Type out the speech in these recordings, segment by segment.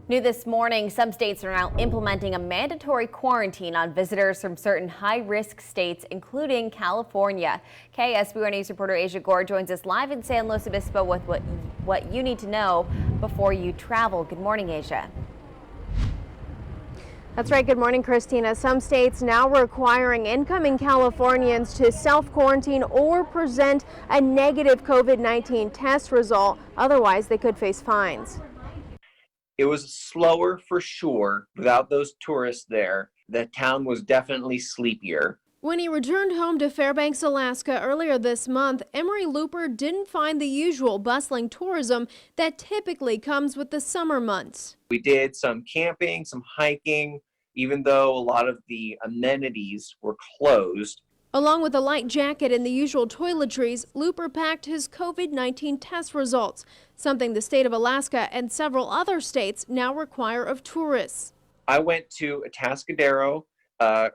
New this morning, some states are now implementing a mandatory quarantine on visitors from certain high-risk states, including California. KSBY News reporter Asia Gore joins us live in San Luis Obispo with what you need to know before you travel. Good morning, Asia. That's right. Good morning, Christina. Some states now requiring incoming Californians to self-quarantine or present a negative COVID-19 test result. Otherwise, they could face fines. It was slower for sure. Without those tourists there, the town was definitely sleepier. When he returned home to Fairbanks, Alaska earlier this month, Emery Looper didn't find the usual bustling tourism that typically comes with the summer months. We did some camping, some hiking, even though a lot of the amenities were closed. Along with a light jacket and the usual toiletries, Looper packed his COVID-19 test results, something the state of Alaska and several other states now require of tourists. I went to Atascadero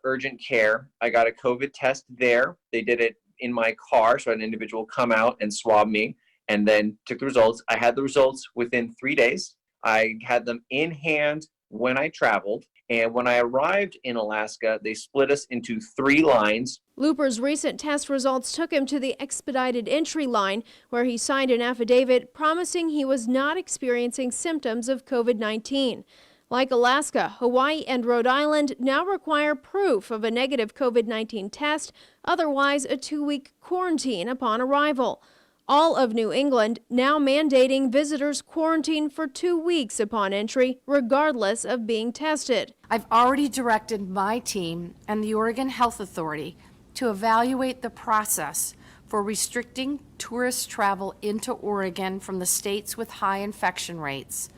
urgent care. I got a COVID test there. They did it in my car, so an individual come out and swab me and then took the results. I had the results within 3 days. I had them in hand when I traveled. And when I arrived in Alaska, they split us into 3 lines. Looper's recent test results took him to the expedited entry line, where he signed an affidavit promising he was not experiencing symptoms of COVID-19. Like Alaska, Hawaii and Rhode Island now require proof of a negative COVID-19 test, otherwise a 2-week quarantine upon arrival. All of New England now mandating visitors quarantine for 2 weeks upon entry, regardless of being tested. I've already directed my team and the Oregon Health Authority to evaluate the process for restricting tourist travel into Oregon from the states with high infection rates,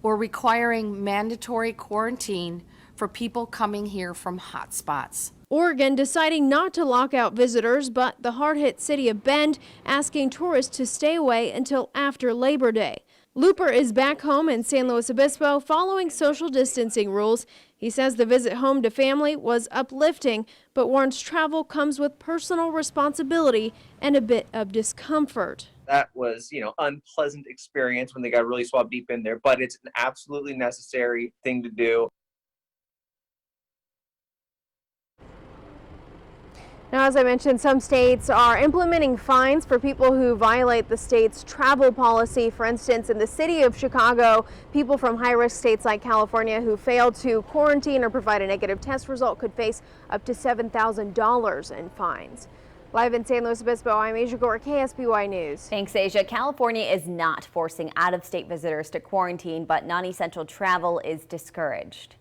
or requiring mandatory quarantine for people coming here from hotspots. Oregon deciding not to lock out visitors, but the hard-hit city of Bend asking tourists to stay away until after Labor Day. Looper is back home in San Luis Obispo following social distancing rules. He says the visit home to family was uplifting, but warns travel comes with personal responsibility and a bit of discomfort. That was, unpleasant experience when they got really swabbed deep in there, but it's an absolutely necessary thing to do. Now, as I mentioned, some states are implementing fines for people who violate the state's travel policy. For instance, in the city of Chicago, people from high-risk states like California who fail to quarantine or provide a negative test result could face up to $7,000 in fines. Live in San Luis Obispo, I'm Asia Gore, KSBY News. Thanks, Asia. California is not forcing out-of-state visitors to quarantine, but non-essential travel is discouraged.